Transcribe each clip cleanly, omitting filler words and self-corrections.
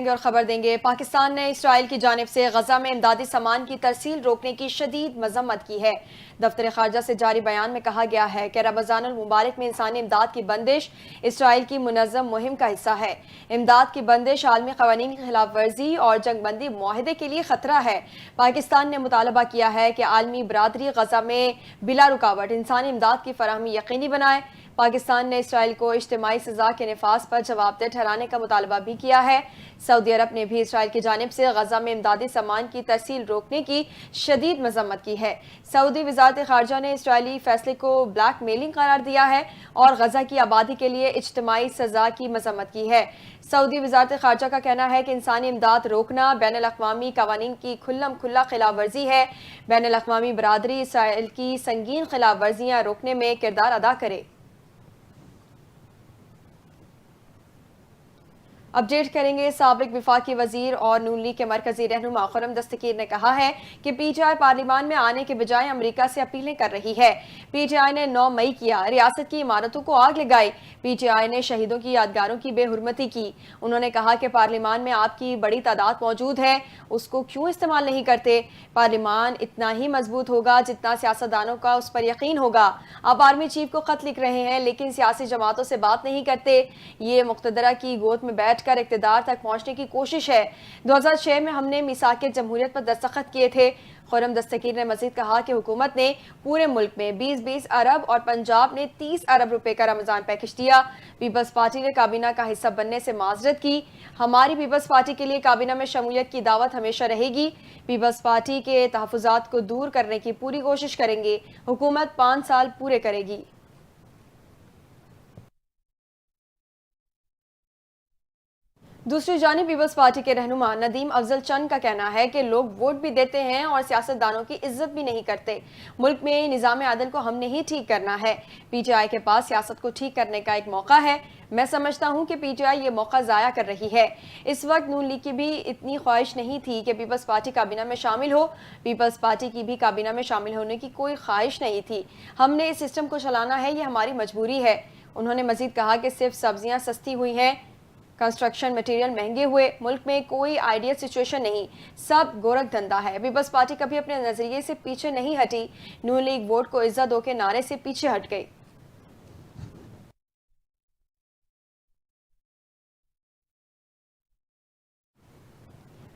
اور خبر دیں گے، پاکستان نے اسرائیل کی جانب سے غزہ میں امدادی سامان کی ترسیل روکنے کی شدید مذمت کی ہے۔ دفتر خارجہ سے جاری بیان میں کہا گیا ہے کہ رمضان المبارک میں انسانی امداد کی بندش اسرائیل کی منظم مہم کا حصہ ہے۔ امداد کی بندش عالمی قوانین کی خلاف ورزی اور جنگ بندی معاہدے کے لیے خطرہ ہے۔ پاکستان نے مطالبہ کیا ہے کہ عالمی برادری غزہ میں بلا رکاوٹ انسانی امداد کی فراہمی یقینی بنائے۔ پاکستان نے اسرائیل کو اجتماعی سزا کے نفاذ پر جواب دہ ٹھہرانے کا مطالبہ بھی کیا ہے۔ سعودی عرب نے بھی اسرائیل کی جانب سے غزہ میں امدادی سامان کی ترسیل روکنے کی شدید مذمت کی ہے۔ سعودی وزارت خارجہ نے اسرائیلی فیصلے کو بلیک میلنگ قرار دیا ہے اور غزہ کی آبادی کے لیے اجتماعی سزا کی مذمت کی ہے۔ سعودی وزارت خارجہ کا کہنا ہے کہ انسانی امداد روکنا بین الاقوامی قوانین کی کھلم کھلا خلاف ورزی ہے۔ بین الاقوامی برادری اسرائیل کی سنگین خلاف ورزیاں روکنے میں کردار ادا کرے۔ اپڈیٹ کریں گے، سابق وفاقی وزیر اور نون لیگ کے مرکزی رہنما خرم دستگیر نے کہا ہے کہ پی ٹی آئی پارلیمان میں آنے کے بجائے امریکہ سے اپیلیں کر رہی ہے۔ پی ٹی آئی نے 9 مئی کیا، ریاست کی عمارتوں کو آگ لگائی۔ پی ٹی آئی نے شہیدوں کی یادگاروں کی بے حرمتی کی۔ انہوں نے کہا کہ پارلیمان میں آپ کی بڑی تعداد موجود ہے، اس کو کیوں استعمال نہیں کرتے؟ پارلیمان اتنا ہی مضبوط ہوگا جتنا سیاستدانوں کا اس پر یقین ہوگا۔ آپ آرمی چیف کو خط لکھ رہے ہیں لیکن سیاسی جماعتوں سے بات نہیں کرتے۔ یہ مقتدرہ کی گود میں بیٹھ کر اقتدار تک پہنچنے کی کوشش ہے۔ 2006 میں ہم نے میثاق جمہوریت پر دستخط کیے تھے۔ خرم دستگیر نے مزید کہا کہ حکومت نے پورے ملک میں 20 ارب اور پنجاب نے 30 ارب روپے کا رمضان پیکج دیا۔ پیپلز پارٹی نے کابینہ کا حصہ بننے سے معذرت کی۔ ہماری پیپلز پارٹی کے لیے کابینہ میں شمولیت کی دعوت ہمیشہ رہے گی۔ پیپلز پارٹی کے تحفظات کو دور کرنے کی پوری کوشش کریں گے۔ حکومت 5 سال پورے کرے گی۔ دوسری جانب پیپلز پارٹی کے رہنما ندیم افضل چند کا کہنا ہے کہ لوگ ووٹ بھی دیتے ہیں اور سیاستدانوں کی عزت بھی نہیں کرتے۔ ملک میں نظام عدل کو ہم نے ہی ٹھیک کرنا ہے۔ پی ٹی آئی کے پاس سیاست کو ٹھیک کرنے کا ایک موقع ہے۔ میں سمجھتا ہوں کہ پی ٹی آئی یہ موقع ضائع کر رہی ہے۔ اس وقت نون لیگ کی بھی اتنی خواہش نہیں تھی کہ پیپلز پارٹی کابینہ میں شامل ہو۔ پیپلز پارٹی کی بھی کابینہ میں شامل ہونے کی کوئی خواہش نہیں تھی۔ ہم نے اس سسٹم کو چلانا ہے، یہ ہماری مجبوری ہے۔ انہوں نے مزید کہا کہ صرف سبزیاں سستی ہوئی ہیں، کنسٹرکشن مٹیریل مہنگے ہوئے، ملک میں کوئی آئیڈیل سچویشن نہیں، سب گورکھ دھندا ہے۔ پیپلز پارٹی کبھی اپنے نظریے سے پیچھے نہیں ہٹی۔ نون لیگ ووٹ کو عزت دو کے نعرے سے پیچھے ہٹ گئی۔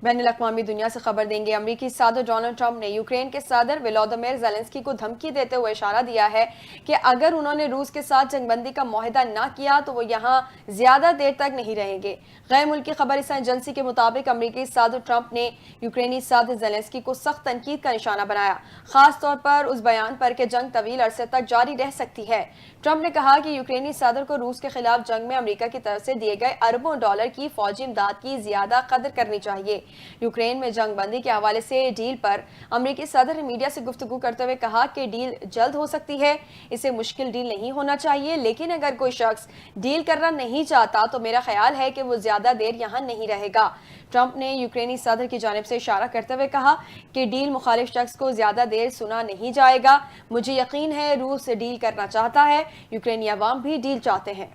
بین الاقوامی دنیا سے خبر دیں گے، امریکی صدر ڈونلڈ ٹرمپ نے یوکرین کے صدر ولودیمیر زیلنسکی کو دھمکی دیتے ہوئے اشارہ دیا ہے کہ اگر انہوں نے روس کے ساتھ جنگ بندی کا معاہدہ نہ کیا تو وہ یہاں زیادہ دیر تک نہیں رہیں گے۔ غیر ملکی خبر رساں ایجنسی کے مطابق امریکی صدر ٹرمپ نے یوکرینی صدر زیلنسکی کو سخت تنقید کا نشانہ بنایا، خاص طور پر اس بیان پر کہ جنگ طویل عرصے تک جاری رہ سکتی ہے۔ ٹرمپ نے کہا کہ یوکرینی صدر کو روس کے خلاف جنگ میں امریکہ کی طرف سے دیے گئے اربوں ڈالر کی فوجی امداد کی زیادہ قدر کرنی چاہیے۔ یوکرین میں جنگ بندی کے حوالے سے ڈیل پر امریکی صدر نے میڈیا سے گفتگو کرتے ہوئے کہا کہ ڈیل جلد ہو سکتی ہے، اسے مشکل ڈیل نہیں ہونا چاہیے، لیکن اگر کوئی شخص ڈیل کرنا نہیں چاہتا تو میرا خیال ہے کہ وہ زیادہ دیر یہاں نہیں رہے گا۔ ٹرمپ نے یوکرینی صدر کی جانب سے اشارہ کرتے ہوئے کہا کہ ڈیل مخالف شخص کو زیادہ دیر سنا نہیں جائے گا۔ مجھے یقین ہے روس ڈیل کرنا چاہتا ہے، یوکرینی عوام بھی ڈیل چاہتے ہیں۔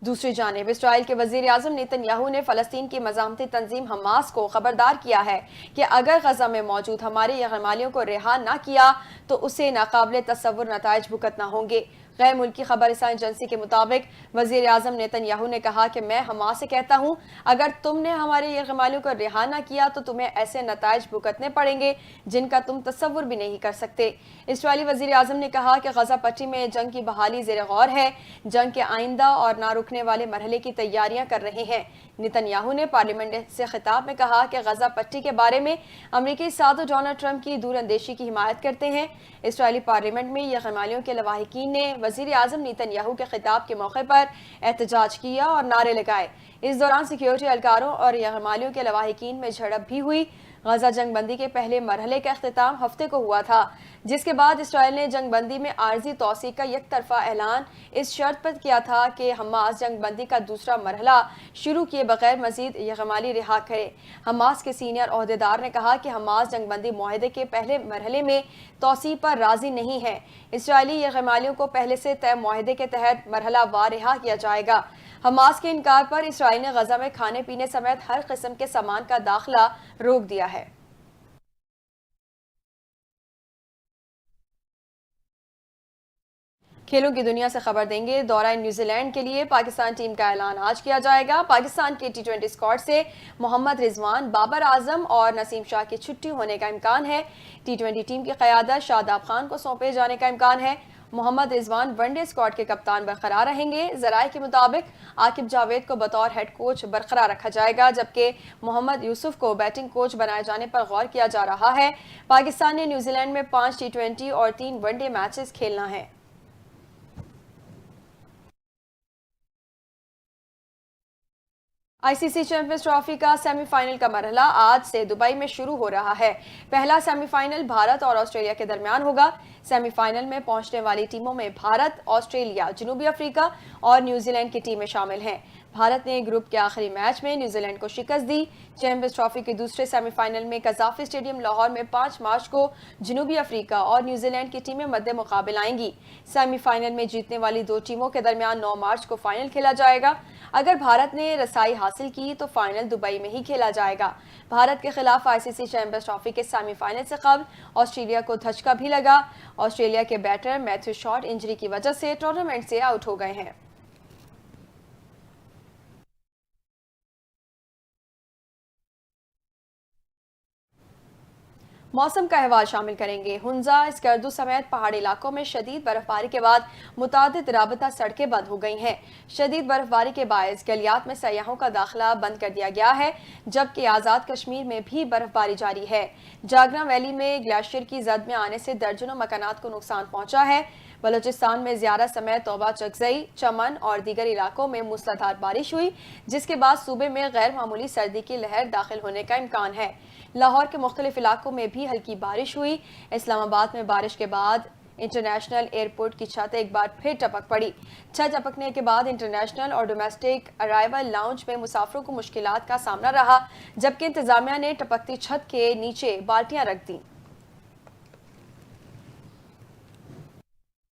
دوسری جانب اسرائیل کے وزیر اعظم نیتن یاہو نے فلسطین کی مزاحمتی تنظیم حماس کو خبردار کیا ہے کہ اگر غزہ میں موجود ہمارے یرغمالیوں کو رہا نہ کیا تو اسے ناقابل تصور نتائج بھگتنا ہوں گے۔ غیر ملکی خبر رساں ایجنسی کے مطابق وزیر اعظم نیتن یاہو نے کہا کہ میں حماس سے کہتا ہوں اگر تم نے ہمارے یرغمالیوں کو رہا نہ کیا تو تمہیں ایسے نتائج بھگتنے پڑیں گے جن کا تم تصور بھی نہیں کر سکتے۔ اسرائیلی وزیر اعظم نے کہا کہ غزہ پٹی میں جنگ کی بحالی زیر غور ہے، جنگ کے آئندہ اور نہ رکنے والے مرحلے کی تیاریاں کر رہے ہیں۔ نیتن یاہو نے پارلیمنٹ سے خطاب میں کہا کہ غزہ پٹی کے بارے میں امریکی صدر ڈونلڈ ٹرمپ کی دور اندیشی کی حمایت کرتے ہیں۔ اسرائیلی پارلیمنٹ میں یرغمالیوں کے لواحقین نے وزیر اعظم نیتن یاہو کے خطاب کے موقع پر احتجاج کیا اور نعرے لگائے۔ اس دوران سیکیورٹی اہلکاروں اور یرغمالیوں کے لواحقین میں جھڑپ بھی ہوئی۔ غزہ جنگ بندی کے پہلے مرحلے کا اختتام ہفتے کو ہوا تھا، جس کے بعد اسرائیل نے جنگ بندی میں عارضی توسیع کا یک طرفہ اعلان اس شرط پر کیا تھا کہ حماس جنگ بندی کا دوسرا مرحلہ شروع کیے بغیر مزید یرغمالی رہا کرے۔ حماس کے سینئر عہدیدار نے کہا کہ حماس جنگ بندی معاہدے کے پہلے مرحلے میں توسیع پر راضی نہیں ہے۔ اسرائیلی یرغمالیوں کو پہلے سے طے معاہدے کے تحت مرحلہ وار رہا کیا جائے گا۔ حماس کے انکار پر اسرائیل نے غزہ میں کھانے پینے سمیت ہر قسم کے سامان کا داخلہ روک دیا ہے۔ کھیلوں کی دنیا سے خبر دیں گے۔ دورہ نیوزی لینڈ کے لیے پاکستان ٹیم کا اعلان آج کیا جائے گا۔ پاکستان کے ٹی20 اسکواڈ سے محمد رضوان، بابر اعظم اور نسیم شاہ کی چھٹی ہونے کا امکان ہے۔ ٹی20 ٹیم کی قیادت شاداب خان کو سونپے جانے کا امکان ہے۔ محمد رضوان ون ڈے اسکواڈ کے کپتان برقرار رہیں گے۔ ذرائع کے مطابق عاقب جاوید کو بطور ہیڈ کوچ برقرار رکھا جائے گا، جبکہ محمد یوسف کو بیٹنگ کوچ بنائے جانے پر غور کیا جا رہا ہے۔ پاکستان نے نیوزی لینڈ میں 5 ٹی20 اور 3 ون ڈے میچز کھیلنا ہے۔ آئی سی سی چیمپئنز ٹرافی کا سیمی فائنل کا مرحلہ آج سے دبئی میں شروع ہو رہا ہے۔ پہلا سیمی فائنل بھارت اور آسٹریلیا کے درمیان ہوگا۔ سیمی فائنل میں پہنچنے والی ٹیموں میں بھارت، آسٹریلیا، جنوبی افریقہ اور نیوزی لینڈ کی ٹیمیں شامل ہیں۔ بھارت نے گروپ کے آخری میچ میں نیوزی لینڈ کو شکست دی۔ چیمپئنز ٹرافی کے دوسرے سیمی فائنل میں قذافی اسٹیڈیم لاہور میں 5 مارچ کو جنوبی افریقہ اور نیوزی لینڈ کی ٹیمیں مد مقابل آئیں گی۔ سیمی فائنل میں جیتنے والی 2 ٹیموں کے درمیان 9 مارچ کو فائنل کھیلا جائے گا۔ اگر بھارت نے رسائی حاصل کی تو فائنل دبئی میں ہی کھیلا جائے گا۔ بھارت کے خلاف آئی سی سی چیمپئنز ٹرافی کے سیمی فائنل سے قبل آسٹریلیا کو دھچکا بھی لگا۔ آسٹریلیا کے بیٹر میتھیو شارٹ انجری کی وجہ سے ٹورنامنٹ سے آؤٹ ہو گئے ہیں۔ موسم کا احوال شامل کریں گے۔ ہنزا، اسکردو سمیت پہاڑی علاقوں میں شدید برف باری کے بعد متعدد رابطہ سڑکیں بند ہو گئی ہیں۔ شدید برف باری کے باعث گلیات میں سیاحوں کا داخلہ بند کر دیا گیا ہے، جبکہ آزاد کشمیر میں بھی برف باری جاری ہے۔ جاگرا ویلی میں گلیشیئر کی زد میں آنے سے درجنوں مکانات کو نقصان پہنچا ہے۔ بلوچستان میں زیارہ سمیت توبہ چکزئی، چمن اور دیگر علاقوں میں موسلادھار بارش ہوئی، جس کے بعد صوبے میں غیر معمولی سردی کی لہر داخل ہونے کا امکان ہے۔ لاہور کے مختلف علاقوں میں بھی ہلکی بارش ہوئی۔ اسلام آباد میں بارش کے بعد انٹرنیشنل ایئرپورٹ کی چھت ایک بار پھر ٹپک پڑی۔ چھت ٹپکنے کے بعد انٹرنیشنل اور ڈومیسٹک ارائیول لاؤنج میں مسافروں کو مشکلات کا سامنا رہا، جبکہ انتظامیہ نے ٹپکتی چھت کے نیچے بالٹیاں رکھ دیں۔